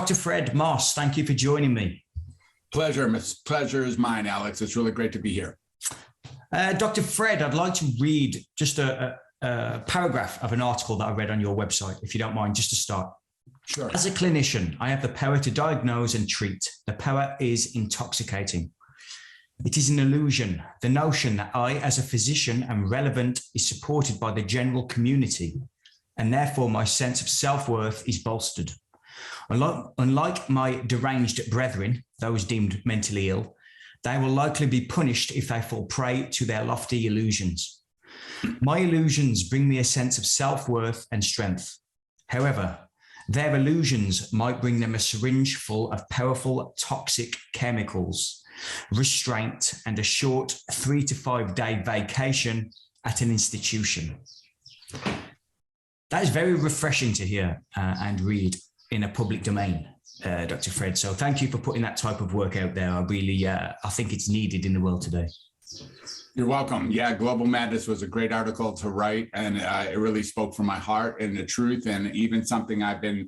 Dr. Fred Moss, thank you for joining me. Pleasure is mine, Alex. It's really great to be here. Dr. Fred, I'd like to read just a paragraph of an article that I read on your website, if you don't mind, just to start. Sure. As a clinician, I have the power to diagnose and treat. The power is intoxicating. It is an illusion. The notion that I, as a physician, am relevant is supported by the general community, and therefore my sense of self-worth is bolstered. Unlike my deranged brethren, those deemed mentally ill, they will likely be punished if they fall prey to their lofty illusions. My illusions bring me a sense of self-worth and strength. However, their illusions might bring them a syringe full of powerful toxic chemicals, restraint, and a short 3 to 5 day vacation at an institution. That is very refreshing to hear and read in a public domain, Dr. Fred. So thank you for putting that type of work out there. I think it's needed in the world today. You're welcome. Yeah, Global Madness was a great article to write, and it really spoke from my heart and the truth, and even something I've been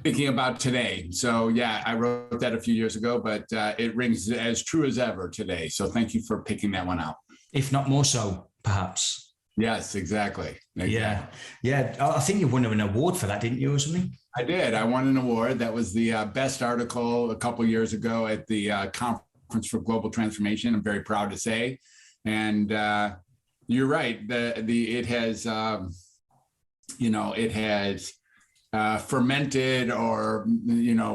thinking about today. So yeah, I wrote that a few years ago, but it rings as true as ever today. So thank you for picking that one out. If not more so, perhaps. Yes, exactly. Yeah. I think you won an award for that, didn't you, or something? I did. I won an award. That was the best article a couple of years ago at the Conference for Global Transformation. I'm very proud to say. And you're right. It has fermented, or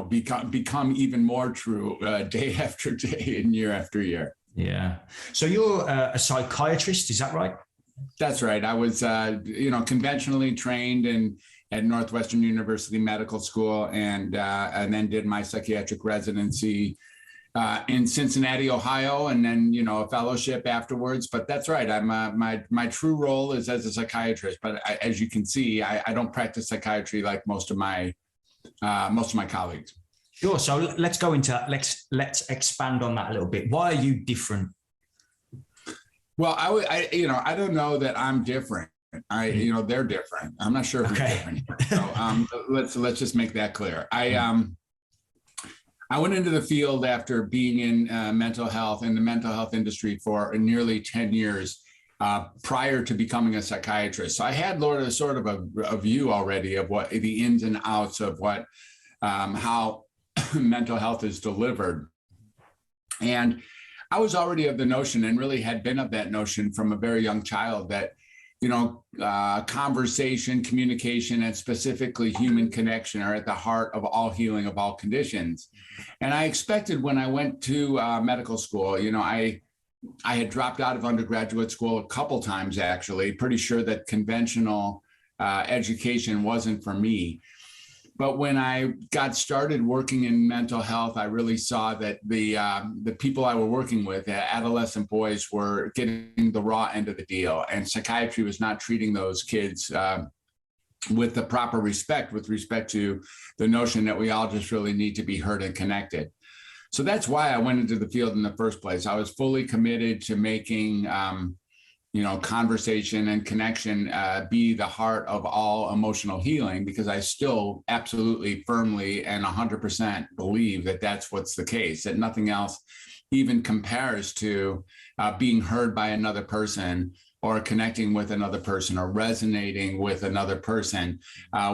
become even more true day after day and year after year. Yeah. So you're a psychiatrist, is that right? That's right. I was conventionally trained at Northwestern University Medical School, and then did my psychiatric residency in Cincinnati, Ohio, and then, a fellowship afterwards. But that's right. I'm my true role is as a psychiatrist. But as you can see, I don't practice psychiatry like most of my colleagues. Sure. So let's expand on that a little bit. Why are you different? Well, I don't know that I'm different. They're different. I'm not sure who's different here. So let's just make that clear. I went into the field after being in the mental health industry for nearly 10 years prior to becoming a psychiatrist. So I had sort of a view already of what the ins and outs of how mental health is delivered. And I was already of the notion, and really had been of that notion from a very young child, that conversation, communication, and specifically human connection are at the heart of all healing of all conditions. And I expected, when I went to medical school, I had dropped out of undergraduate school a couple times, actually, pretty sure that conventional education wasn't for me. But when I got started working in mental health, I really saw that the people I were working with, adolescent boys, were getting the raw end of the deal, and psychiatry was not treating those kids with the proper respect, with respect to the notion that we all just really need to be heard and connected. So that's why I went into the field in the first place. I was fully committed to making conversation and connection be the heart of all emotional healing, because I still absolutely, firmly, and 100% believe that that's what's the case, that nothing else even compares to being heard by another person, or connecting with another person, or resonating with another person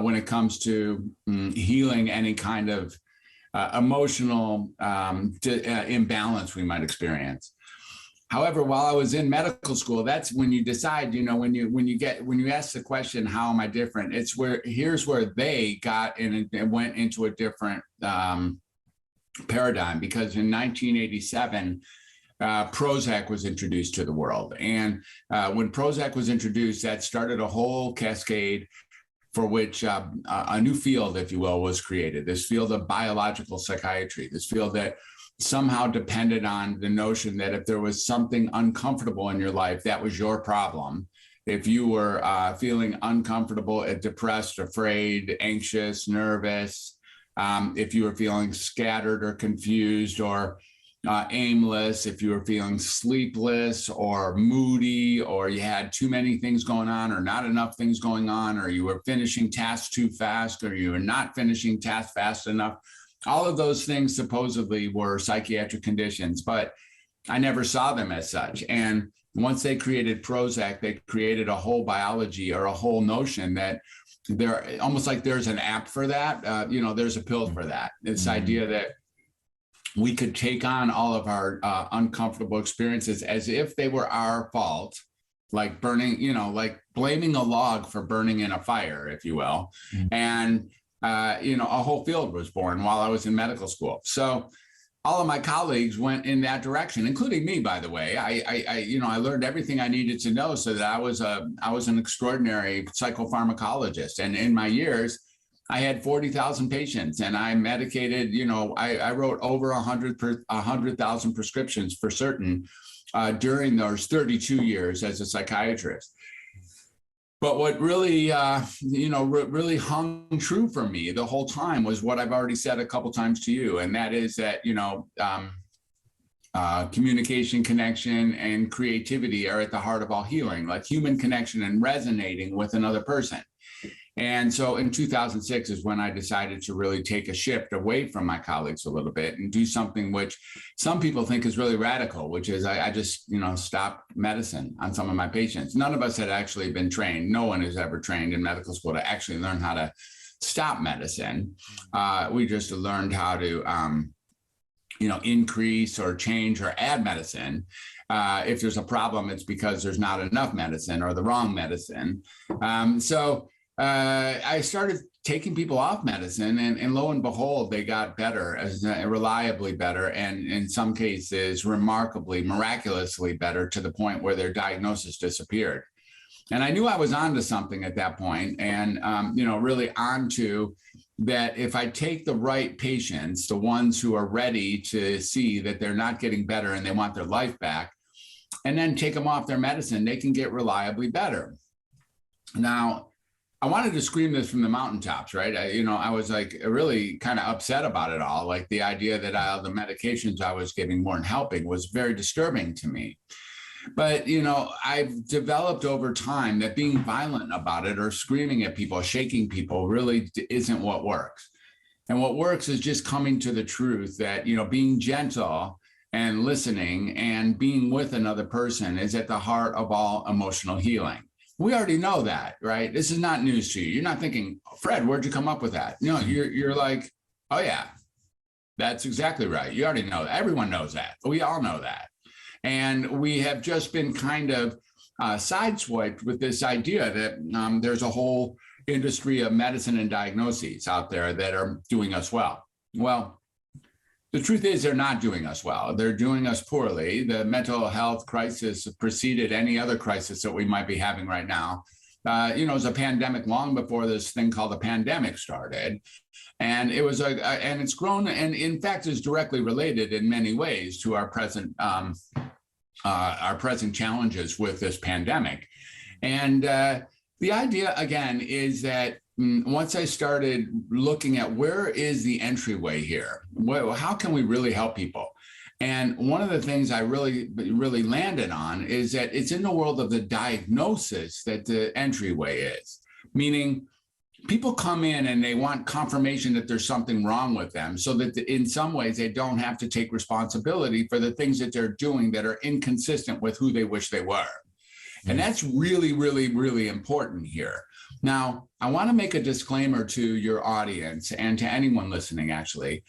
when it comes to healing any kind of emotional imbalance we might experience. However, while I was in medical school, that's when you decide, when you ask the question, how am I different? Here's where they got in and went into a different paradigm, because in 1987, Prozac was introduced to the world. And when Prozac was introduced, that started a whole cascade for which a new field, if you will, was created. This field of biological psychiatry, this field that somehow depended on the notion that if there was something uncomfortable in your life, that was your problem. If you were feeling uncomfortable, depressed, afraid, anxious, nervous, if you were feeling scattered or confused, or aimless, if you were feeling sleepless or moody, or you had too many things going on or not enough things going on, or you were finishing tasks too fast, or you were not finishing tasks fast enough. All of those things supposedly were psychiatric conditions, but I never saw them as such. And once they created Prozac, they created a whole biology or a whole notion that there, almost like there's an app for that. There's a pill for that. This idea that we could take on all of our uncomfortable experiences as if they were our fault, like burning, like blaming a log for burning in a fire, if you will. And, a whole field was born while I was in medical school. So all of my colleagues went in that direction, including me, by the way. I learned everything I needed to know so that I was an extraordinary psychopharmacologist. And in my years, I had 40,000 patients, and I medicated, I wrote over 100,000 prescriptions for certain during those 32 years as a psychiatrist. But what really, really hung true for me the whole time was what I've already said a couple times to you, and that is that, communication, connection, and creativity are at the heart of all healing, like human connection and resonating with another person. And so in 2006 is when I decided to really take a shift away from my colleagues a little bit and do something which some people think is really radical, which is I just, stopped medicine on some of my patients. None of us had actually been trained. No one has ever trained in medical school to actually learn how to stop medicine. We just learned how to, increase or change or add medicine. If there's a problem, it's because there's not enough medicine or the wrong medicine. I started taking people off medicine, and lo and behold, they got better, reliably better, and in some cases, remarkably, miraculously better, to the point where their diagnosis disappeared. And I knew I was onto something at that point, and really onto that. If I take the right patients, the ones who are ready to see that they're not getting better and they want their life back, and then take them off their medicine, they can get reliably better. Now, I wanted to scream this from the mountaintops, right? I was like really kind of upset about it all. Like the idea that the medications I was giving weren't helping was very disturbing to me. But, I've developed over time that being violent about it or screaming at people, shaking people really isn't what works. And what works is just coming to the truth that, being gentle and listening and being with another person is at the heart of all emotional healing. We already know that, right? This is not news to you. You're not thinking, Fred, where'd you come up with that? You're like, oh yeah, that's exactly right. You already know that. Everyone knows that. We all know that. And we have just been kind of sideswiped with this idea that there's a whole industry of medicine and diagnoses out there that are doing us well. Well, the truth is they're not doing us well. They're doing us poorly. The mental health crisis preceded any other crisis that we might be having right now. It was a pandemic long before this thing called the pandemic started. And it was and it's grown, and in fact is directly related in many ways to our present challenges with this pandemic. And the idea, again, is that once I started looking at where is the entryway here, how can we really help people? And one of the things I really landed on is that it's in the world of the diagnosis that the entryway is, meaning people come in and they want confirmation that there's something wrong with them, so that in some ways they don't have to take responsibility for the things that they're doing that are inconsistent with who they wish they were. And that's really, really, really important here. Now, I want to make a disclaimer to your audience and to anyone listening, actually,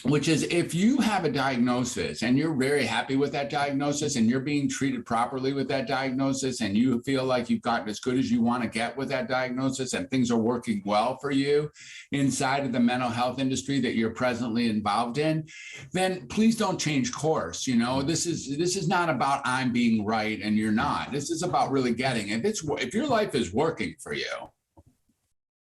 which is if you have a diagnosis and you're very happy with that diagnosis and you're being treated properly with that diagnosis and you feel like you've gotten as good as you want to get with that diagnosis and things are working well for you inside of the mental health industry that you're presently involved in, then please don't change course. This is not about I'm being right and you're not. This is about really getting it. If your life is working for you,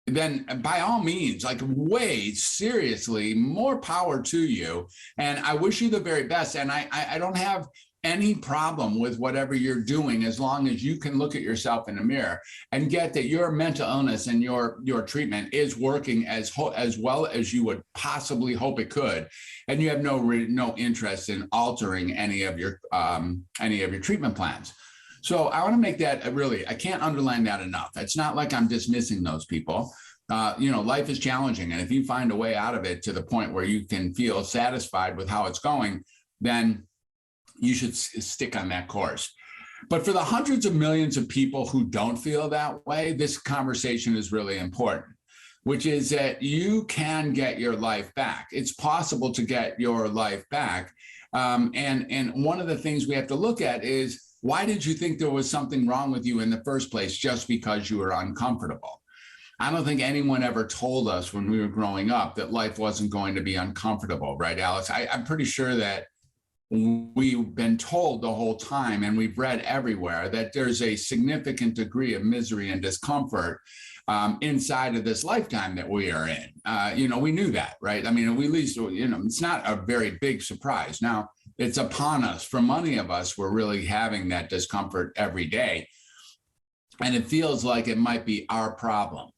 then by all means, way seriously, more power to you. And I wish you the very best. And I don't have any problem with whatever you're doing, as long as you can look at yourself in the mirror and get that your mental illness and your treatment is working as well as you would possibly hope it could, and you have no interest in altering any of your treatment plans. So I want to make that I can't underline that enough. It's not like I'm dismissing those people. Life is challenging, and if you find a way out of it to the point where you can feel satisfied with how it's going, then you should stick on that course. But for the hundreds of millions of people who don't feel that way, this conversation is really important, which is that you can get your life back. It's possible to get your life back. And one of the things we have to look at is, why did you think there was something wrong with you in the first place just because you were uncomfortable? I don't think anyone ever told us when we were growing up that life wasn't going to be uncomfortable, right, Alex? I'm pretty sure that we've been told the whole time, and we've read everywhere, that there's a significant degree of misery and discomfort inside of this lifetime that we are in. We knew that, right? I mean, we at least, it's not a very big surprise. Now, it's upon us. For many of us, we're really having that discomfort every day, and it feels like it might be our problem.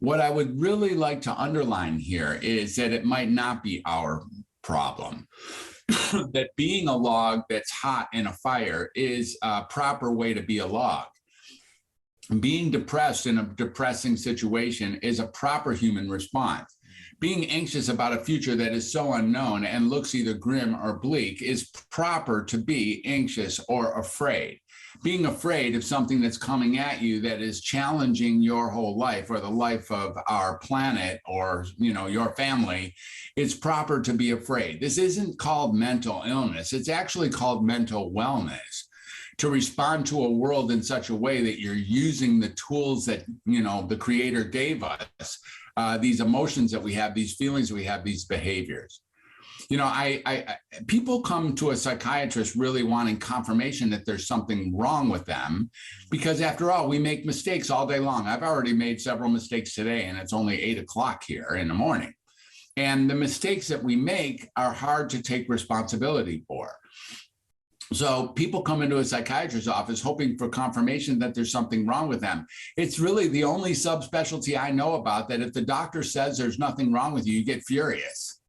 What I would really like to underline here is that it might not be our problem. That being a log that's hot in a fire is a proper way to be a log. Being depressed in a depressing situation is a proper human response. Being anxious about a future that is so unknown and looks either grim or bleak is proper to be anxious or afraid. Being afraid of something that's coming at you that is challenging your whole life or the life of our planet or, your family, it's proper to be afraid. This isn't called mental illness. It's actually called mental wellness. To respond to a world in such a way that you're using the tools that, the Creator gave us, these emotions that we have, these feelings we have, these behaviors. People come to a psychiatrist really wanting confirmation that there's something wrong with them, because after all, we make mistakes all day long. I've already made several mistakes today, and it's only 8 o'clock here in the morning. And the mistakes that we make are hard to take responsibility for. So people come into a psychiatrist's office hoping for confirmation that there's something wrong with them. It's really the only subspecialty I know about that if the doctor says there's nothing wrong with you, you get furious.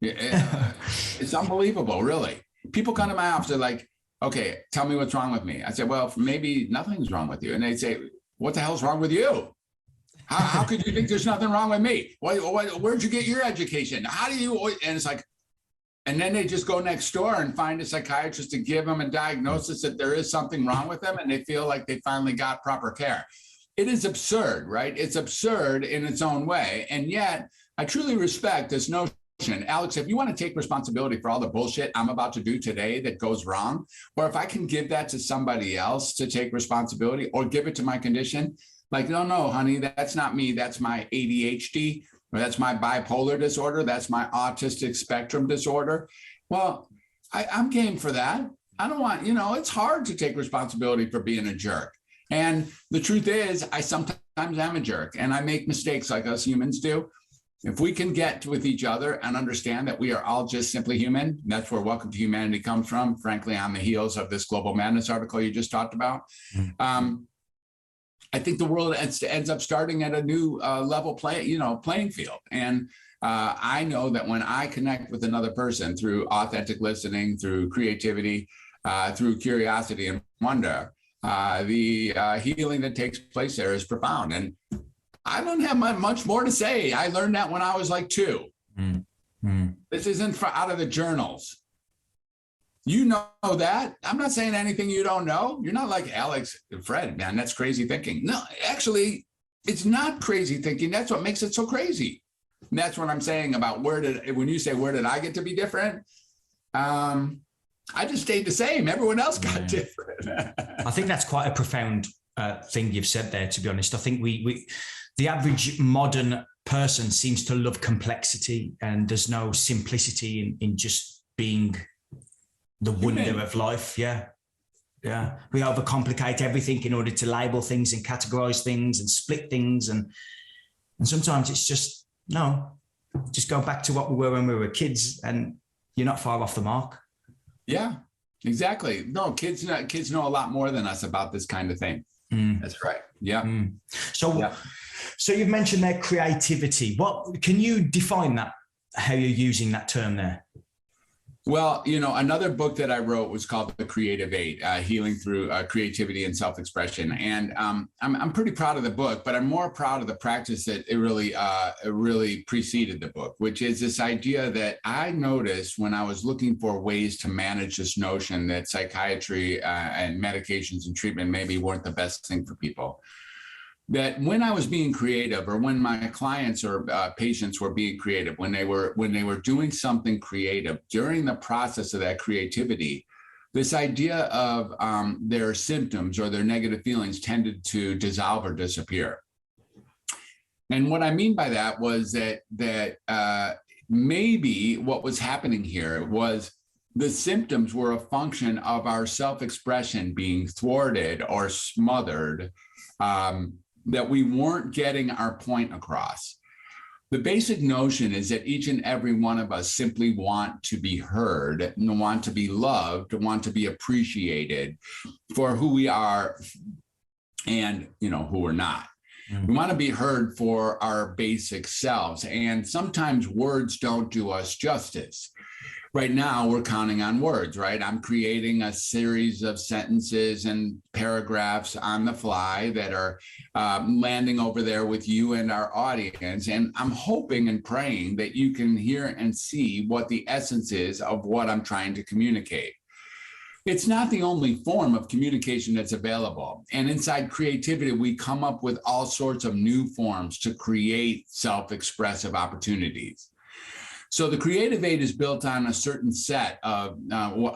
It's unbelievable, really. People come to my office, they're like, okay, tell me what's wrong with me. I said, well, maybe nothing's wrong with you. And they say, what the hell's wrong with you? How could you think there's nothing wrong with me? Where'd you get your education? How do you, and it's like, and then they just go next door and find a psychiatrist to give them a diagnosis that there is something wrong with them, and they feel like they finally got proper care. It is absurd, right? It's absurd in its own way. And yet, I truly respect this notion. Alex, if you want to take responsibility for all the bullshit I'm about to do today that goes wrong, or if I can give that to somebody else to take responsibility or give it to my condition, like, no, honey, that's not me. That's my ADHD, or that's my bipolar disorder. That's my autistic spectrum disorder. Well, I'm game for that. I don't want, it's hard to take responsibility for being a jerk. And the truth is, I sometimes am a jerk and I make mistakes like us humans do. If we can get with each other and understand that we are all just simply human, that's where Welcome to Humanity comes from, frankly, on the heels of this Global Madness article you just talked about. I think the world ends up starting at a new level playing field. And I know that when I connect with another person through authentic listening, through creativity, through curiosity and wonder, the healing that takes place there is profound. And I don't have much more to say. I learned that when I was like 2. This isn't out of the journals. You know that. I'm not saying anything you don't know. You're not like Alex, Fred, man, that's crazy thinking. No, actually, it's not crazy thinking. That's what makes it so crazy. And that's what I'm saying about when you say, where did I get to be different? I just stayed the same. Everyone else got different. I think that's quite a profound thing you've said there, to be honest. I think the average modern person seems to love complexity, and there's no simplicity in just being the wonder of life. Yeah. We overcomplicate everything in order to label things and categorize things and split things. And sometimes it's just go back to what we were when we were kids, and you're not far off the mark. Yeah. Exactly. No, kids know a lot more than us about this kind of thing. That's right. Yeah. So, yeah. So you've mentioned their creativity. What can you define that? How you're using that term there? Well, another book that I wrote was called The Creative Eight, Healing Through Creativity and Self-Expression. And I'm pretty proud of the book, but I'm more proud of the practice that it really preceded the book, which is this idea that I noticed when I was looking for ways to manage this notion that psychiatry and medications and treatment maybe weren't the best thing for people. That when I was being creative, or when my clients or patients were being creative, when they were doing something creative during the process of that creativity, this idea of their symptoms or their negative feelings tended to dissolve or disappear. And what I mean by that was that maybe what was happening here was the symptoms were a function of our self-expression being thwarted or smothered. That we weren't getting our point across. The basic notion is that each and every one of us simply want to be heard, want to be loved, want to be appreciated for who we are and who we're not. We want to be heard for our basic selves. And sometimes words don't do us justice. Right now, we're counting on words, right? I'm creating a series of sentences and paragraphs on the fly that are landing over there with you and our audience. And I'm hoping and praying that you can hear and see what the essence is of what I'm trying to communicate. It's not the only form of communication that's available. And inside creativity, we come up with all sorts of new forms to create self-expressive opportunities. So the Creative Eight is built on a certain set of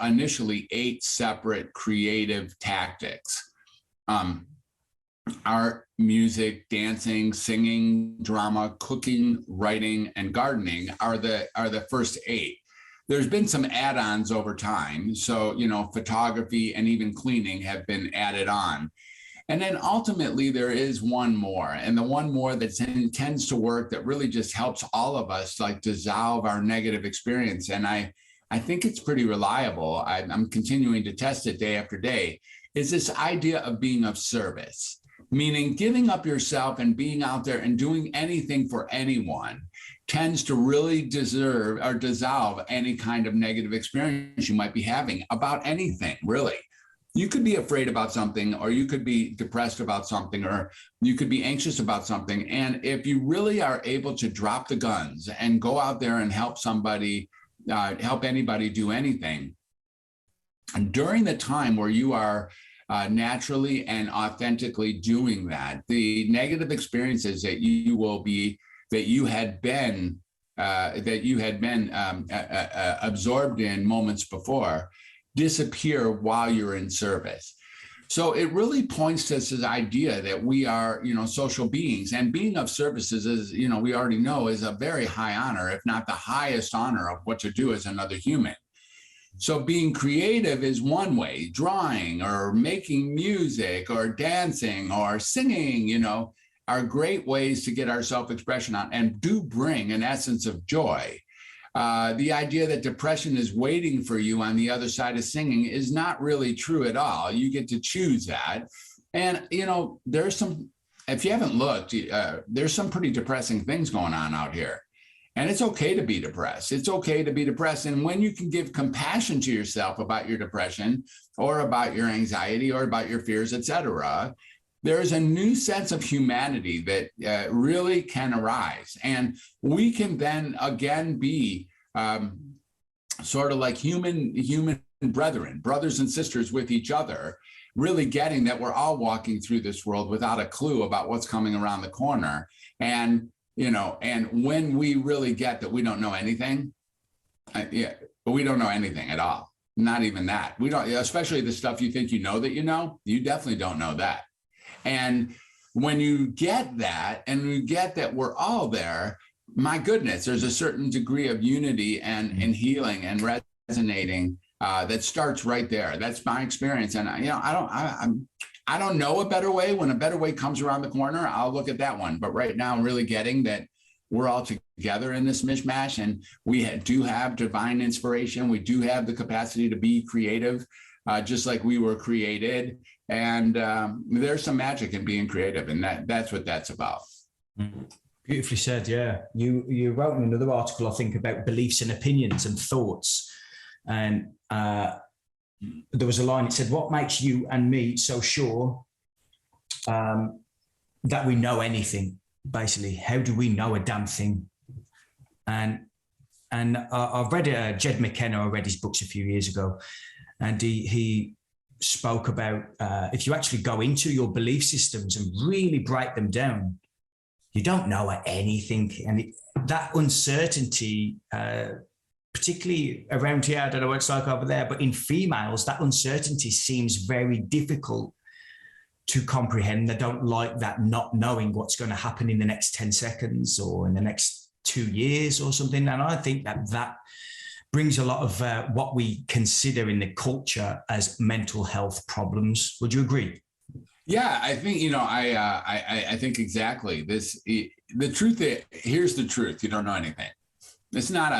initially 8 separate creative tactics. Art, music, dancing, singing, drama, cooking, writing, and gardening are the first 8. There's been some add-ons over time. So, photography and even cleaning have been added on. And then ultimately there is one more, and the one more that tends to work that really just helps all of us dissolve our negative experience. And I think it's pretty reliable. I'm continuing to test it day after day, is this idea of being of service, meaning giving up yourself and being out there and doing anything for anyone tends to really dissolve any kind of negative experience you might be having about anything, really. You could be afraid about something, or you could be depressed about something, or you could be anxious about something. And if you really are able to drop the guns and go out there and help anybody do anything, during the time where you are naturally and authentically doing that, the negative experiences that you had been absorbed in moments before disappear while you're in service. So it really points to this idea that we are, social beings, and being of service is, we already know, is a very high honor, if not the highest honor of what to do as another human. So being creative is one way, drawing or making music or dancing or singing, are great ways to get our self-expression out and do bring an essence of joy. The idea that depression is waiting for you on the other side of singing is not really true at all. You get to choose that. And, there's some, if you haven't looked, there's some pretty depressing things going on out here. And it's okay to be depressed. It's okay to be depressed. And when you can give compassion to yourself about your depression or about your anxiety or about your fears, etc., there's a new sense of humanity that really can arise. And we can then again be sort of like human brothers and sisters with each other, really getting that we're all walking through this world without a clue about what's coming around the corner. And, and when we really get that we don't know anything, but we don't know anything at all. Not even that. We don't, especially the stuff you think that you definitely don't know that. And when you get that, and you get that we're all there, my goodness, there's a certain degree of unity and healing and resonating that starts right there. That's my experience. And I don't know a better way. When a better way comes around the corner, I'll look at that one. But right now, I'm really getting that we're all together in this mishmash, and we do have divine inspiration. We do have the capacity to be creative, just like we were created. And there's some magic in being creative, and that's what that's about. Beautifully said. Yeah, you wrote in another article, I think, about beliefs and opinions and thoughts, and there was a line. It said, "What makes you and me so sure that we know anything? Basically, how do we know a damn thing?" And I've read Jed McKenna. I read his books a few years ago, and he spoke about if you actually go into your belief systems and really break them down, you don't know anything. And that uncertainty, particularly around here, I don't know what it's like over there, but in females, that uncertainty seems very difficult to comprehend. They don't like that not knowing what's going to happen in the next 10 seconds or in the next 2 years or something. And I think that brings a lot of what we consider in the culture as mental health problems. Would you agree? Yeah, I think, I think exactly this. The truth is, here's the truth. You don't know anything. It's not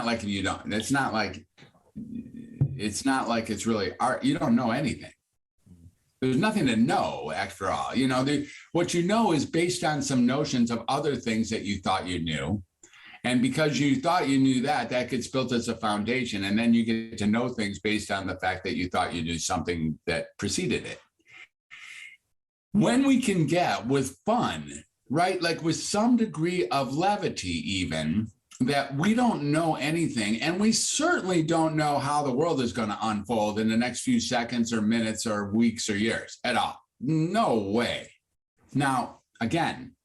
like you don't, it's not like it's really art. You don't know anything. There's nothing to know after all. What you know is based on some notions of other things that you thought you knew. And because you thought you knew that gets built as a foundation. And then you get to know things based on the fact that you thought you knew something that preceded it. When we can get with fun, right? Like with some degree of levity, even that we don't know anything. And we certainly don't know how the world is going to unfold in the next few seconds or minutes or weeks or years at all. No way. Now, again,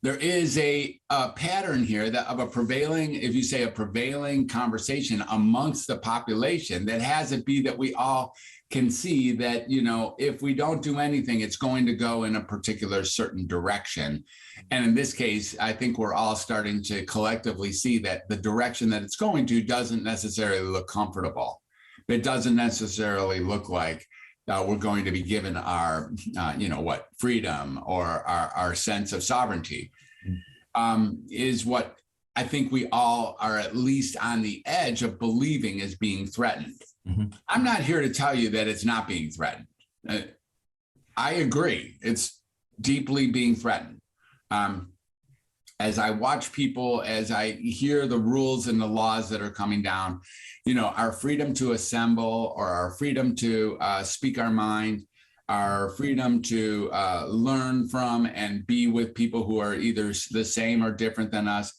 there is a pattern here of a prevailing conversation amongst the population that has it be that we all can see that, if we don't do anything, it's going to go in a particular certain direction. And in this case, I think we're all starting to collectively see that the direction that it's going to doesn't necessarily look comfortable. It doesn't necessarily look like we're going to be given our, freedom or our sense of sovereignty, is what I think we all are at least on the edge of believing is being threatened. Mm-hmm. I'm not here to tell you that it's not being threatened. I agree. It's deeply being threatened. As I watch people, as I hear the rules and the laws that are coming down, our freedom to assemble or our freedom to speak our mind, our freedom to learn from and be with people who are either the same or different than us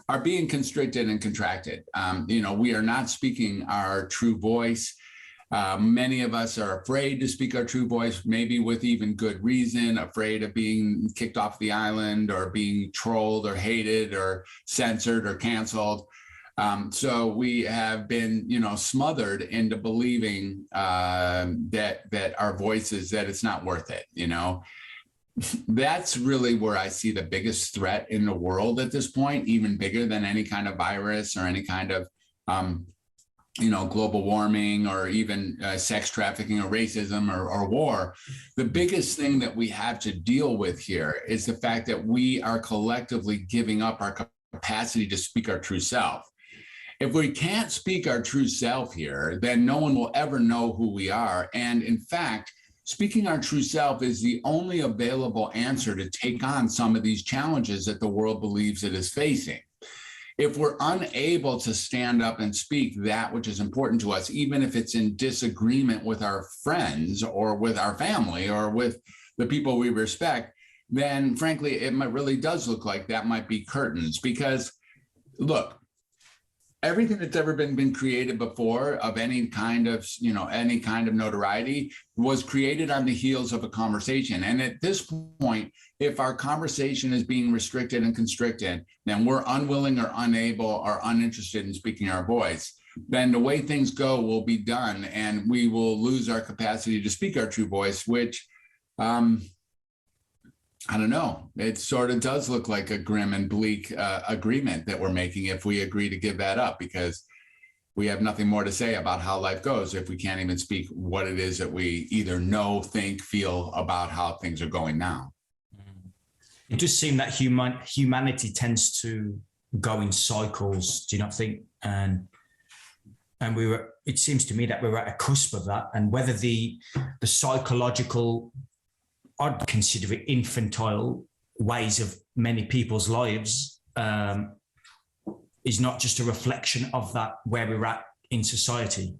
are being constricted and contracted. We are not speaking our true voice. Many of us are afraid to speak our true voice, maybe with even good reason, afraid of being kicked off the island or being trolled or hated or censored or canceled. So we have been, smothered into believing that our voices, that it's not worth it, That's really where I see the biggest threat in the world at this point, even bigger than any kind of virus or any kind of, global warming or even sex trafficking or racism or war. The biggest thing that we have to deal with here is the fact that we are collectively giving up our capacity to speak our true self. If we can't speak our true self here, then no one will ever know who we are. And in fact, speaking our true self is the only available answer to take on some of these challenges that the world believes it is facing. If we're unable to stand up and speak that which is important to us, even if it's in disagreement with our friends or with our family or with the people we respect, then frankly, it really does look like that might be curtains. Because look, everything that's ever been created before of any kind of notoriety was created on the heels of a conversation. And at this point, if our conversation is being restricted and constricted, then we're unwilling or unable or uninterested in speaking our voice, then the way things go will be done and we will lose our capacity to speak our true voice, which I don't know. It sort of does look like a grim and bleak agreement that we're making if we agree to give that up, because we have nothing more to say about how life goes if we can't even speak what it is that we either know, think, feel about how things are going now. It does seem that humanity tends to go in cycles. Do you not think? And it seems to me that we're at a cusp of that. And whether the psychological, I'd consider it infantile ways of many people's lives, is not just a reflection of that where we're at in society.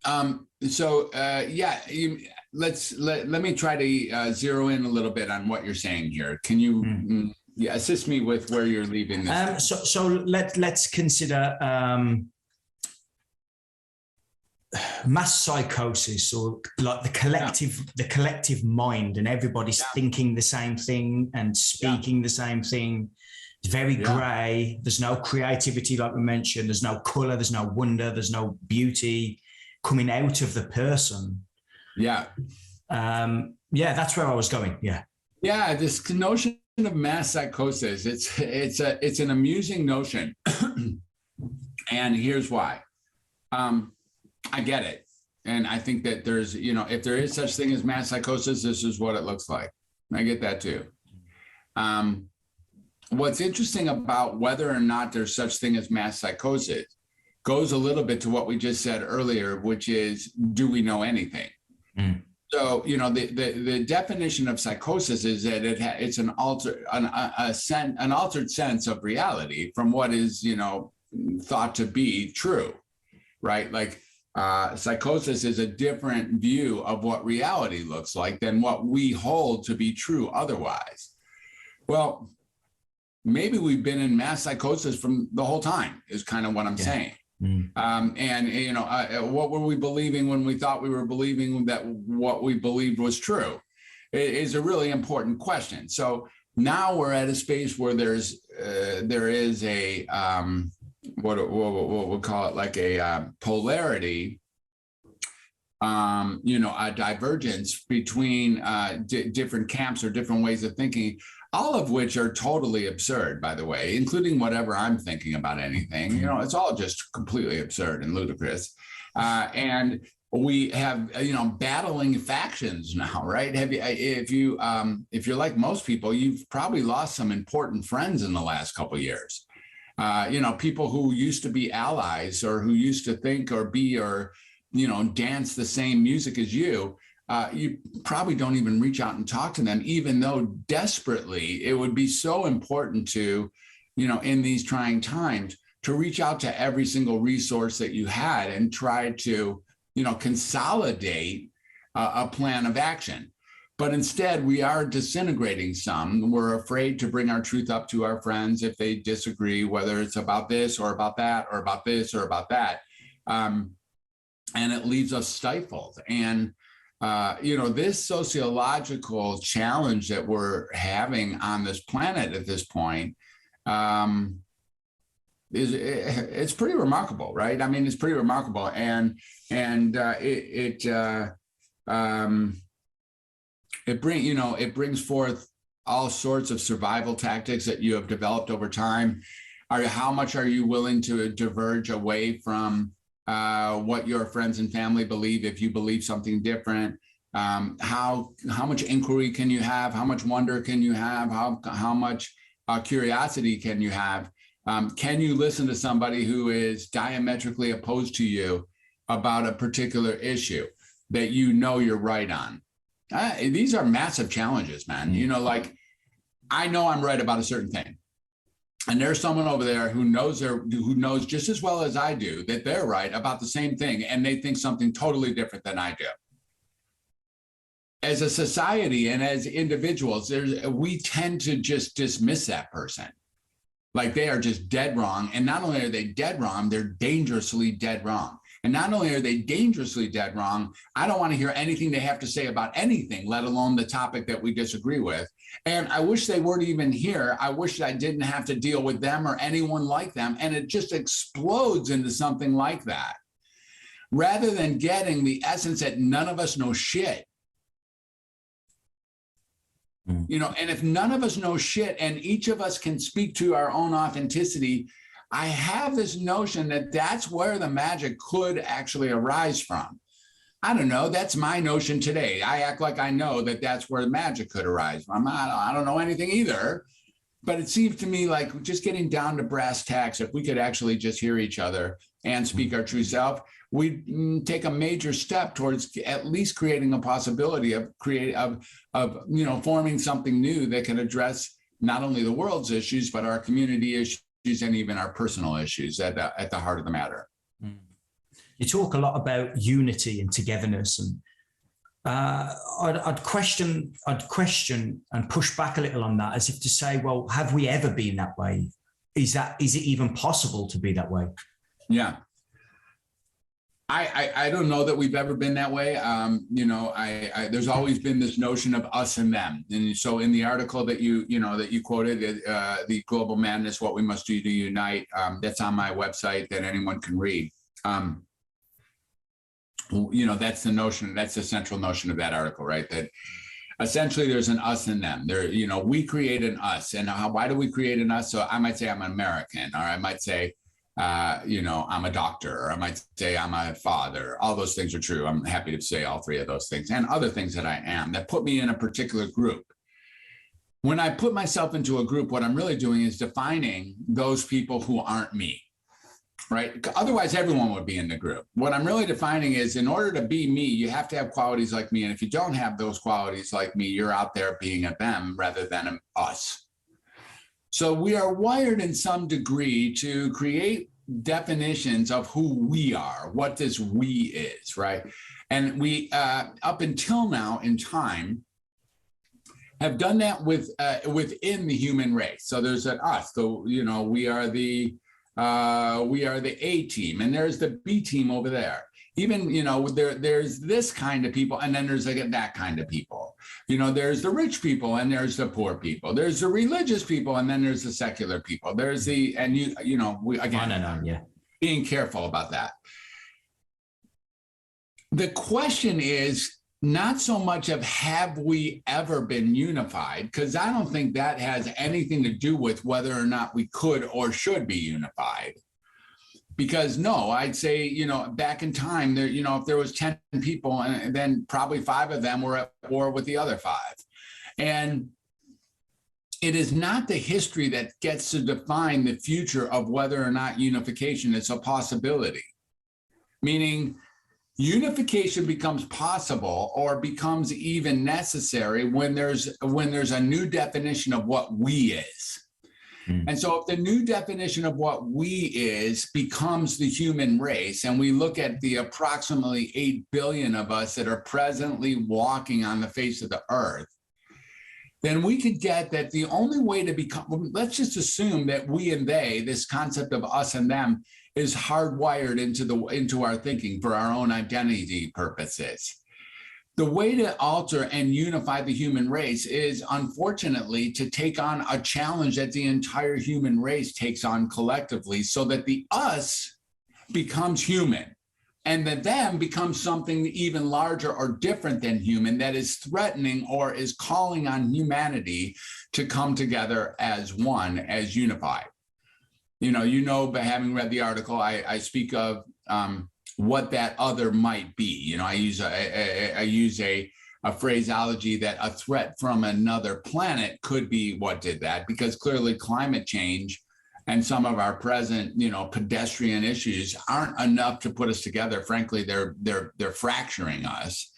Let me try to zero in a little bit on what you're saying here. Can you assist me with where you're leaving this? So let's consider mass psychosis, or like the collective mind, and everybody's thinking the same thing and speaking the same thing. It's very grey. There's no creativity, like we mentioned. There's no colour. There's no wonder. There's no beauty coming out of the person. That's where I was going. This notion of mass psychosis, it's an amusing notion. And here's why. I get it. And I think that there's, if there is such thing as mass psychosis, this is what it looks like. I get that too. What's interesting about whether or not there's such thing as mass psychosis goes a little bit to what we just said earlier, which is, do we know anything? So, the definition of psychosis is that it's an altered sense of reality from what is, thought to be true, right? Like psychosis is a different view of what reality looks like than what we hold to be true otherwise. Well, maybe we've been in mass psychosis from the whole time is kind of what I'm saying. What were we believing when we thought we were believing that what we believed was true? It is a really important question. So now we're at a space where there is a what we'll call it, like a polarity, a divergence between different camps or different ways of thinking, all of which are totally absurd, by the way, including whatever I'm thinking about anything. It's all just completely absurd and ludicrous. And we have, battling factions now, right? If you're like most people, you've probably lost some important friends in the last couple of years. People who used to be allies, or who used to think or be or dance the same music as you. You probably don't even reach out and talk to them, even though desperately it would be so important to, in these trying times, to reach out to every single resource that you had and try to, consolidate a plan of action. But instead, we are disintegrating some. We're afraid to bring our truth up to our friends if they disagree, whether it's about this or about that or about this or about that. And it leaves us stifled. And this sociological challenge that we're having on this planet at this point it's pretty remarkable, right? I mean, it's pretty remarkable, and it brings forth all sorts of survival tactics that you have developed over time. How much are you willing to diverge away from what your friends and family believe if you believe something different? How much inquiry can you have? How much wonder can you have? How much curiosity can you have? Can you listen to somebody who is diametrically opposed to you about a particular issue that you're right on? These are massive challenges, man. I know I'm right about a certain thing, and there's someone over there who knows just as well as I do that they're right about the same thing, and they think something totally different than I do. As a society and as individuals, we tend to just dismiss that person. Like they are just dead wrong. And not only are they dead wrong, they're dangerously dead wrong. And not only are they dangerously dead wrong, I don't want to hear anything they have to say about anything, let alone the topic that we disagree with. And I wish they weren't even here. I wish I didn't have to deal with them or anyone like them. And it just explodes into something like that. Rather than getting the essence that none of us know shit. And if none of us know shit and each of us can speak to our own authenticity, I have this notion that that's where the magic could actually arise from. I don't know. That's my notion today. I act like I know that that's where magic could arise. I don't know anything either. But it seems to me like just getting down to brass tacks, if we could actually just hear each other and speak our true self, we'd take a major step towards at least creating a possibility of forming something new that can address not only the world's issues, but our community issues and even our personal issues at the heart of the matter. You talk a lot about unity and togetherness, and I'd question and push back a little on that, as if to say, well, have we ever been that way? Is it even possible to be that way? Yeah. I don't know that we've ever been that way. There's always been this notion of us and them. And so in the article that you quoted, the Global Madness, What We Must Do to Unite, that's on my website that anyone can read. That's the notion, that's the central notion of that article, right? That essentially there's an us and them. We create an us. And why do we create an us? So I might say I'm an American, or I might say, I'm a doctor, or I might say I'm a father. All those things are true. I'm happy to say all three of those things and other things that I am that put me in a particular group. When I put myself into a group, what I'm really doing is defining those people who aren't me. Right? Otherwise, everyone would be in the group. What I'm really defining is, in order to be me, you have to have qualities like me. And if you don't have those qualities like me, you're out there being a them rather than an us. So we are wired in some degree to create definitions of who we are, what this we is, right? And we, up until now in time, have done that within the human race. So there's an us. So, we are the A team, and there's the B team over there. Even, there's this kind of people, and then there's like that kind of people. There's the rich people, and there's the poor people. There's the religious people, and then there's the secular people. There's the, and being careful about that. The question is not so much of have we ever been unified, because I don't think that has anything to do with whether or not we could or should be unified. Because no, I'd say, back in time, there, if there was 10 people, and then probably 5 of them were at war with the other 5. And it is not the history that gets to define the future of whether or not unification is a possibility. Meaning, unification becomes possible or becomes even necessary when there's a new definition of what we is. And so if the new definition of what we is becomes the human race, and we look at the approximately 8 billion of us that are presently walking on the face of the earth, then we could get that the only way to become, let's just assume that we and they, this concept of us and them, is hardwired into our thinking for our own identity purposes. The way to alter and unify the human race is, unfortunately, to take on a challenge that the entire human race takes on collectively, so that the us becomes human and the them becomes something even larger or different than human, that is threatening or is calling on humanity to come together as one, as unified. By having read the article, I speak of what that other might be. I use a phraseology that a threat from another planet could be what did that, because clearly climate change and some of our present, pedestrian issues aren't enough to put us together. Frankly, they're fracturing us.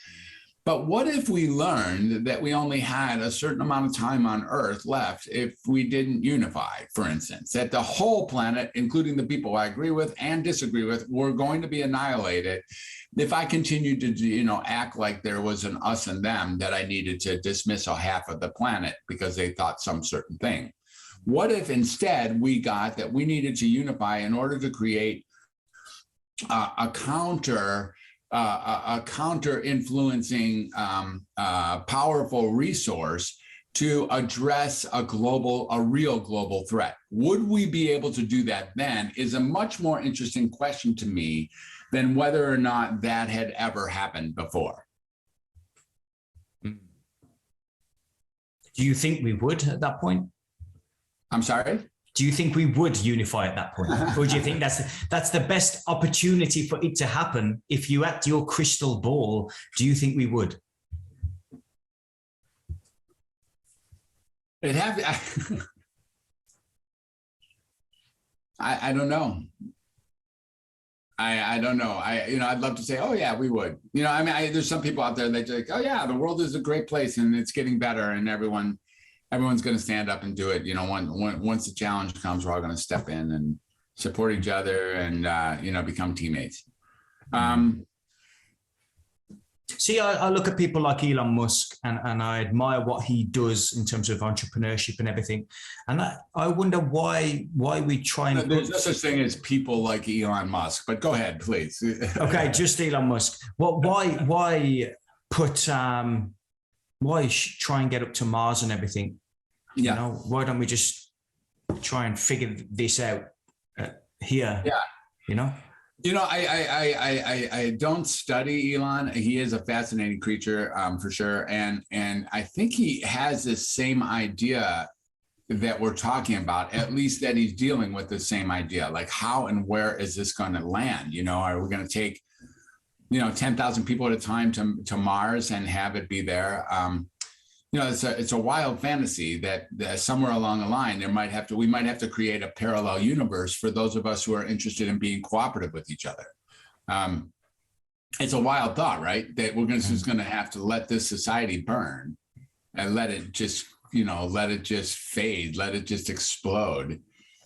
But what if we learned that we only had a certain amount of time on Earth left if we didn't unify, for instance, that the whole planet, including the people I agree with and disagree with, were going to be annihilated if I continued to, act like there was an us and them, that I needed to dismiss a half of the planet because they thought some certain thing. What if instead we got that we needed to unify in order to create a counter influencing powerful resource to address a real global threat? Would we be able to do that then is a much more interesting question to me than whether or not that had ever happened before. Do you think we would at that point? I'm sorry? Do you think we would unify at that point? Or do you think that's the best opportunity for it to happen? If you had your crystal ball, do you think we would? It have. I don't know. I don't know. I'd love to say, oh yeah, we would. There's some people out there that like, oh yeah, the world is a great place and it's getting better, and everyone's going to stand up and do it. Once the challenge comes, we're all going to step in and support each other and become teammates. See, I look at people like Elon Musk and I admire what he does in terms of entrepreneurship and everything. And I wonder why we try and... There's no such thing as people like Elon Musk, but go ahead, please. Okay, just Elon Musk. Why try and get up to Mars and everything? Yeah. Why don't we just try and figure this out here? Yeah. I don't study Elon. He is a fascinating creature, for sure. And I think he has this same idea that we're talking about, at least that he's dealing with the same idea. Like, how and where is this going to land? Are we going to take, 10,000 people at a time to Mars and have it be there? It's a wild fantasy that somewhere along the line we might have to create a parallel universe for those of us who are interested in being cooperative with each other. It's a wild thought, right? That we're just going to have to let this society burn and let it just fade, let it just explode,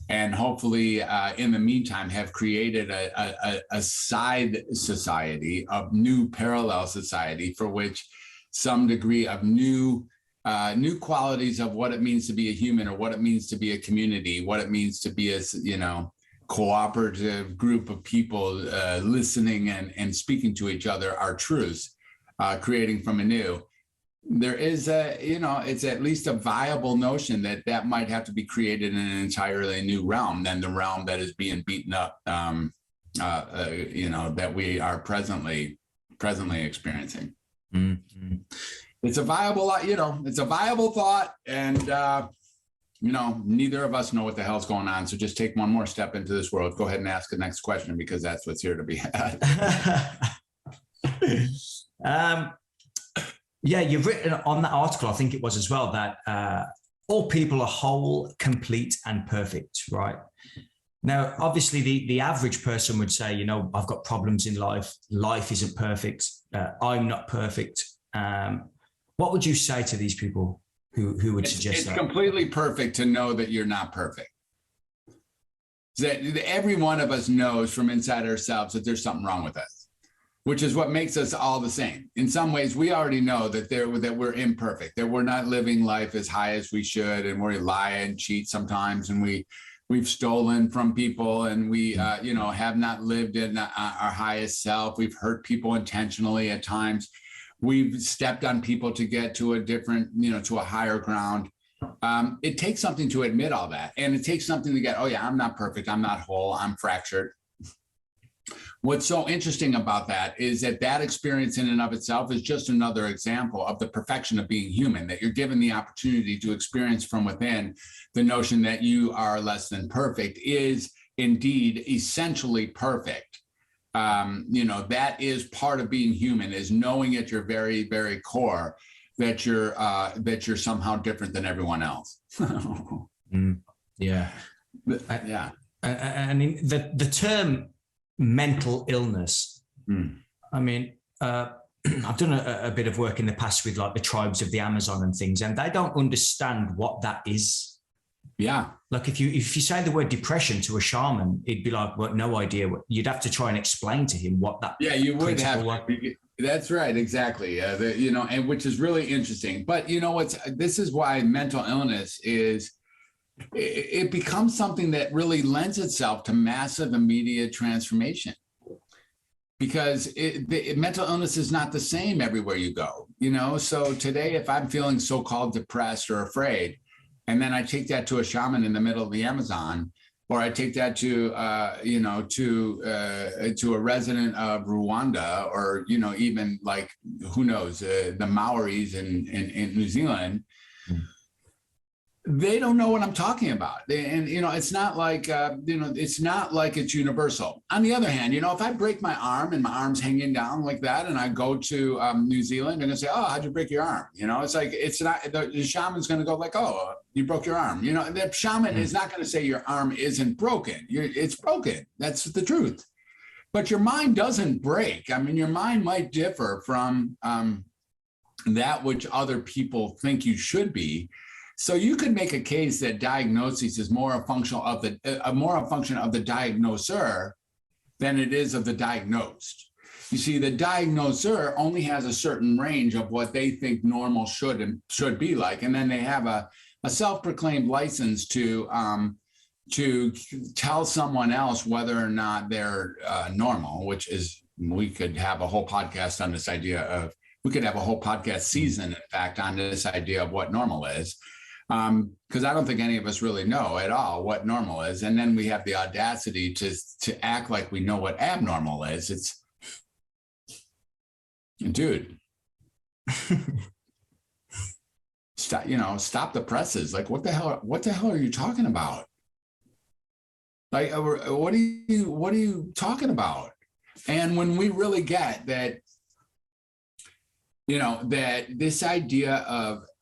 and hopefully, in the meantime, have created a side society, of new parallel society, for which some degree of new qualities of what it means to be a human, or what it means to be a community, what it means to be a cooperative group of people listening and speaking to each other, are truths, creating from anew. There is it's at least a viable notion that might have to be created in an entirely new realm than the realm that is being beaten up, that we are presently experiencing. Mm-hmm. It's a viable thought, and neither of us know what the hell's going on. So just take one more step into this world. Go ahead and ask the next question, because that's what's here to be had. Yeah, you've written on that article, I think it was as well, that all people are whole, complete, and perfect, right? Now, obviously, the average person would say, I've got problems in life. Life isn't perfect. I'm not perfect. What would you say to these people who would suggest that? It's completely perfect to know that you're not perfect. That every one of us knows from inside ourselves that there's something wrong with us, which is what makes us all the same. In some ways, we already know that we're imperfect, that we're not living life as high as we should, and we lie and cheat sometimes, and we've stolen from people, and we have not lived in our highest self. We've hurt people intentionally at times. We've stepped on people to get to a different, to a higher ground. It takes something to admit all that. And it takes something to get, oh yeah, I'm not perfect. I'm not whole. I'm fractured. What's so interesting about that is that experience in and of itself is just another example of the perfection of being human, that you're given the opportunity to experience from within the notion that you are less than perfect is indeed essentially perfect. That is part of being human, is knowing at your very, very core that you're somehow different than everyone else. Yeah. Yeah. I mean, the term mental illness, I mean, I've done a bit of work in the past with like the tribes of the Amazon and things, and they don't understand what that is. Yeah. Like if you say the word depression to a shaman, it'd be like, well, no idea. You'd have to try and explain to him what that. Yeah, you would have. That's right. Exactly. And which is really interesting. But this is why mental illness it becomes something that really lends itself to massive immediate transformation, because mental illness is not the same everywhere you go. So today, if I'm feeling so-called depressed or afraid, and then I take that to a shaman in the middle of the Amazon, or I take that to a resident of Rwanda, or even like, who knows, the Maoris in New Zealand. they don't know what I'm talking about. And, it's not like, it's not like it's universal. On the other hand, if I break my arm and my arm's hanging down like that, and I go to New Zealand, they're going to say, oh, how'd you break your arm? It's like, it's not, the shaman's going to go like, oh, you broke your arm. The shaman is not going to say your arm isn't broken. It's broken. That's the truth. But your mind doesn't break. I mean, your mind might differ from that which other people think you should be. So you could make a case that diagnosis is more a function of the diagnoser than it is of the diagnosed. You see, the diagnoser only has a certain range of what they think normal should be like, and then they have a self-proclaimed license to tell someone else whether or not they're normal. Which is, we could have a whole podcast on this idea of. We could have a whole podcast season, in fact, on this idea of what normal is. Because I don't think any of us really know at all what normal is. And then we have the audacity to act like we know what abnormal is. It's, dude, stop the presses. Like, what the hell are you talking about? Like, what are you talking about? And when we really get that, that this idea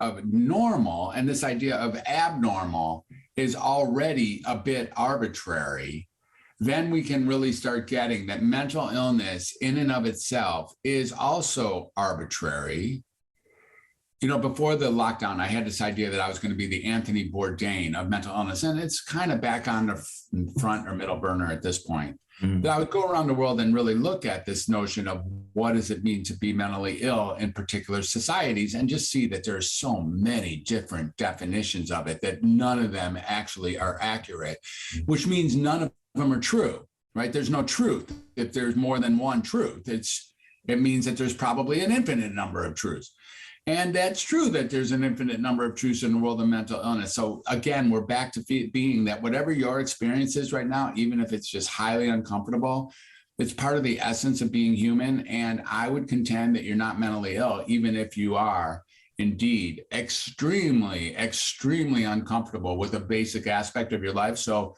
of normal and this idea of abnormal is already a bit arbitrary, then we can really start getting that mental illness in and of itself is also arbitrary. Before the lockdown, I had this idea that I was going to be the Anthony Bourdain of mental illness, and it's kind of back on the front or middle burner at this point. That I would go around the world and really look at this notion of what does it mean to be mentally ill in particular societies, and just see that there's so many different definitions of it that none of them actually are accurate, which means none of them are true, right? There's no truth. If there's more than one truth, it means that there's probably an infinite number of truths. And that's true that there's an infinite number of truths in the world of mental illness. So again, we're back to being that whatever your experience is right now, even if it's just highly uncomfortable, it's part of the essence of being human. And I would contend that you're not mentally ill, even if you are indeed extremely, extremely uncomfortable with a basic aspect of your life. So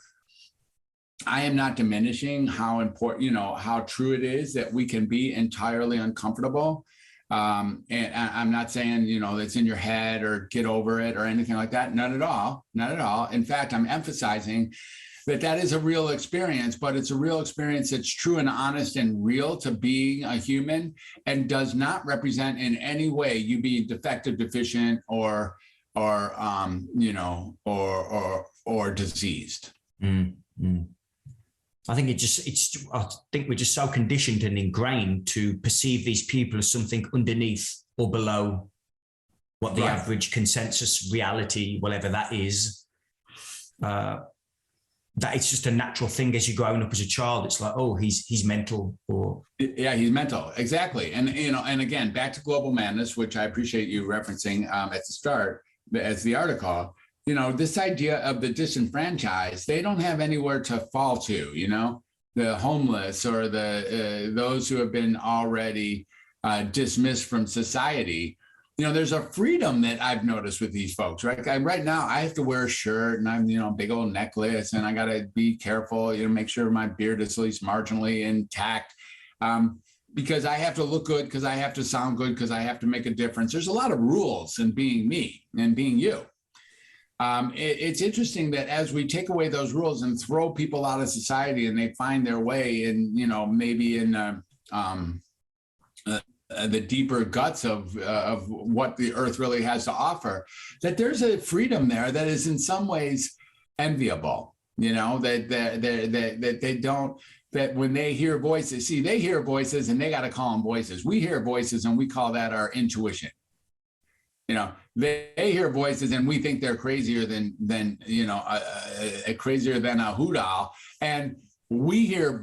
I am not diminishing how important, how true it is that we can be entirely uncomfortable. And I'm not saying, it's in your head or get over it or anything like that. Not at all. Not at all. In fact, I'm emphasizing that is a real experience, but it's a real experience that's true and honest and real to being a human, and does not represent in any way you being defective, deficient, or diseased. Mm-hmm. I think I think we're just so conditioned and ingrained to perceive these people as something underneath or below what the average consensus reality, whatever that is, that it's just a natural thing as you're growing up as a child. It's like, oh, he's mental, or yeah, he's mental. Exactly. And, and again, back to global madness, which I appreciate you referencing at the start as the article. This idea of the disenfranchised, they don't have anywhere to fall to, the homeless or those who have been already dismissed from society. There's a freedom that I've noticed with these folks, right? Right now, I have to wear a shirt and I'm, big old necklace, and I got to be careful, make sure my beard is at least marginally intact. Because I have to look good, because I have to sound good, because I have to make a difference. There's a lot of rules in being me and being you. It's interesting that as we take away those rules and throw people out of society, and they find their way in, maybe in the deeper guts of what the earth really has to offer, that there's a freedom there that is in some ways enviable. That they don't. That when they hear voices, they hear voices and they got to call them voices. We hear voices and we call that our intuition. They hear voices and we think they're crazier than crazier than a hoot owl. And we hear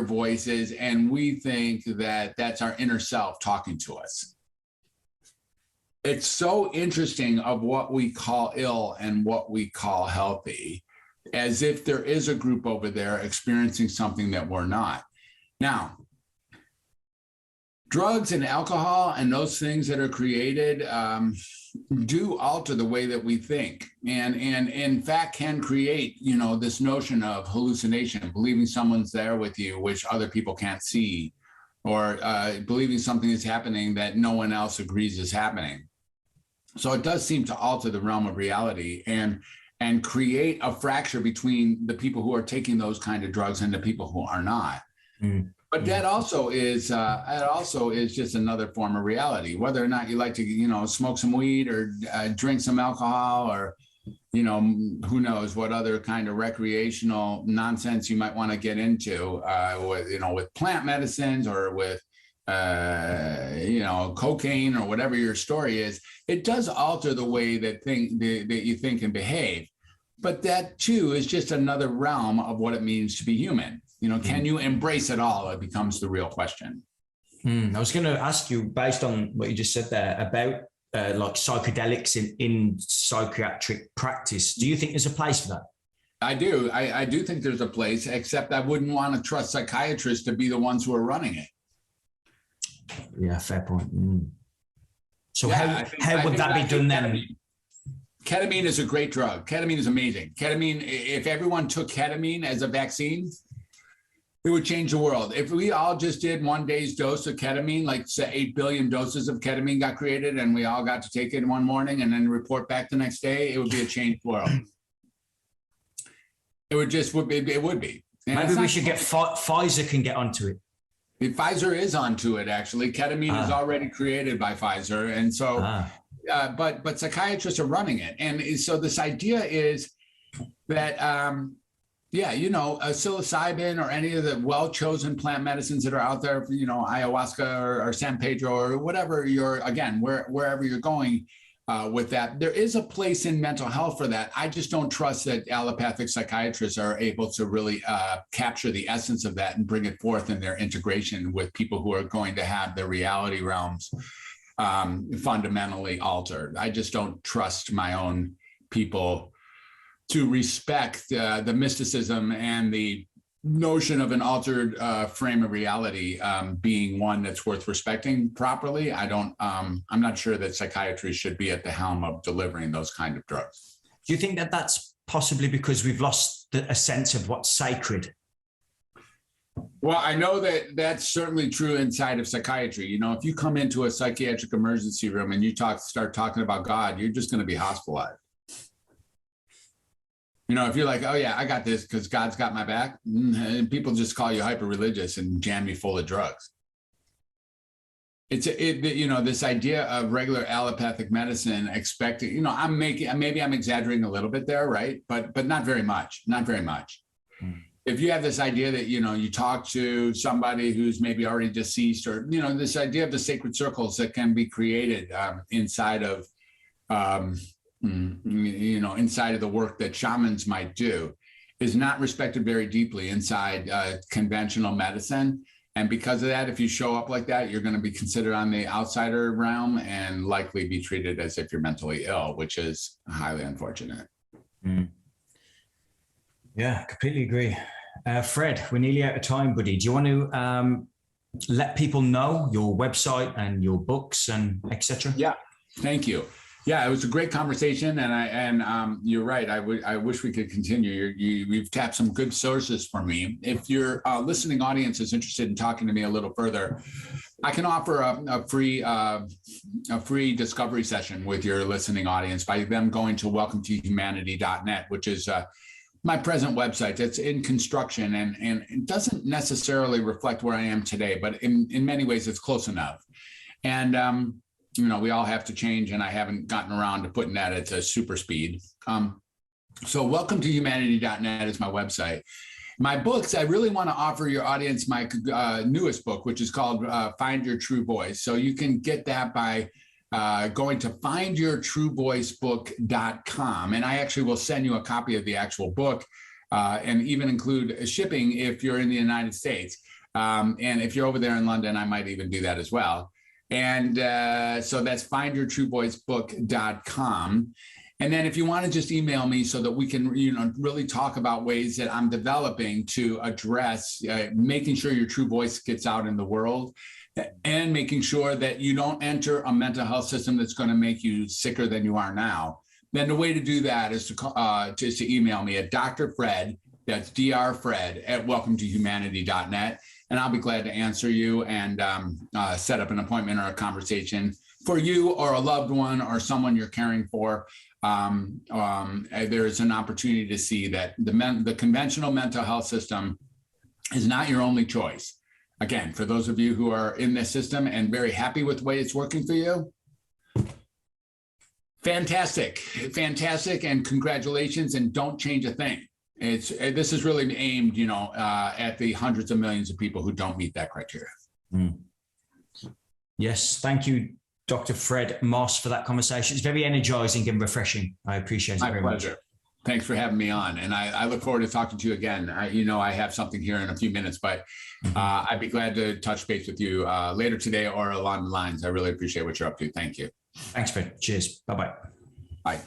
voices and we think that that's our inner self talking to us. It's so interesting of what we call ill and what we call healthy, as if there is a group over there experiencing something that we're not. Now, drugs and alcohol and those things that are created do alter the way that we think, and in fact can create, this notion of hallucination, believing someone's there with you, which other people can't see, or believing something is happening that no one else agrees is happening. So it does seem to alter the realm of reality and create a fracture between the people who are taking those kind of drugs and the people who are not. But that also is just another form of reality. Whether or not you like to, smoke some weed or drink some alcohol, or, who knows what other kind of recreational nonsense you might want to get into, with plant medicines or with, cocaine or whatever your story is, it does alter the way that you think and behave. But that too is just another realm of what it means to be human. Can you embrace it all? It becomes the real question. I was going to ask you, based on what you just said there, about like psychedelics in psychiatric practice. Do you think there's a place for that? I do. I do think there's a place, except I wouldn't want to trust psychiatrists to be the ones who are running it. Yeah, fair point. So how would that be done then? Ketamine is a great drug. Ketamine is amazing. Ketamine, if everyone took ketamine as a vaccine, it would change the world. If we all just did one day's dose of ketamine, like say 8 billion doses of ketamine got created and we all got to take it one morning and then report back the next day, it would be a changed world. It would be. And maybe we should get Pfizer can get onto it. Pfizer is onto it, actually. Ketamine is already created by Pfizer. And so, but psychiatrists are running it. And so this idea is that, psilocybin or any of the well-chosen plant medicines that are out there, ayahuasca or San Pedro or whatever wherever you're going with that, there is a place in mental health for that. I just don't trust that allopathic psychiatrists are able to really capture the essence of that and bring it forth in their integration with people who are going to have their reality realms fundamentally altered. I just don't trust my own people to respect the mysticism and the notion of an altered frame of reality being one that's worth respecting properly. I'm not sure that psychiatry should be at the helm of delivering those kind of drugs. Do you think that that's possibly because we've lost a sense of what's sacred? Well, I know that that's certainly true inside of psychiatry. If you come into a psychiatric emergency room and you start talking about God, you're just going to be hospitalized. If you're like, oh yeah, I got this because God's got my back, and people just call you hyper-religious and jam you full of drugs. This idea of regular allopathic medicine expecting, maybe I'm exaggerating a little bit there, right? But not very much, not very much. If you have this idea that, you talk to somebody who's maybe already deceased, or, this idea of the sacred circles that can be created inside of, inside of the work that shamans might do is not respected very deeply inside conventional medicine. And because of that, if you show up like that, you're going to be considered on the outsider realm and likely be treated as if you're mentally ill, which is highly unfortunate. Yeah, completely agree. Fred, we're nearly out of time, buddy. Do you want to let people know your website and your books and etc.? Yeah, thank you. Yeah, it was a great conversation, and you're right. I wish we could continue. You've tapped some good sources for me. If your listening audience is interested in talking to me a little further, I can offer a free discovery session with your listening audience by them going to welcometohumanity.net, which is my present website. That's in construction and it doesn't necessarily reflect where I am today, but in many ways it's close enough. And we all have to change, and I haven't gotten around to putting that at a super speed. So welcometohumanity.net is my website. My books, I really want to offer your audience my newest book, which is called Find Your True Voice. So you can get that by going to findyourtruevoicebook.com. And I actually will send you a copy of the actual book and even include shipping if you're in the United States. And if you're over there in London, I might even do that as well. And so that's findyourtruevoicebook.com. And then if you want to just email me so that we can, really talk about ways that I'm developing to address making sure your true voice gets out in the world and making sure that you don't enter a mental health system that's going to make you sicker than you are now, then the way to do that is to email me at Dr. Fred, that's Dr. Fred at welcometohumanity.net. And I'll be glad to answer you and set up an appointment or a conversation for you or a loved one or someone you're caring for. There is an opportunity to see that the conventional mental health system is not your only choice. Again, for those of you who are in this system and very happy with the way it's working for you, fantastic, and congratulations, and don't change a thing. This is really aimed, at the hundreds of millions of people who don't meet that criteria. Yes, thank you, Dr. Fred Moss, for that conversation. It's very energizing and refreshing. I appreciate it very much. My pleasure. Thanks for having me on. And I look forward to talking to you again. I have something here in a few minutes, but I'd be glad to touch base with you later today or along the lines. I really appreciate what you're up to. Thank you. Thanks, Fred. Cheers. Bye-bye. Bye.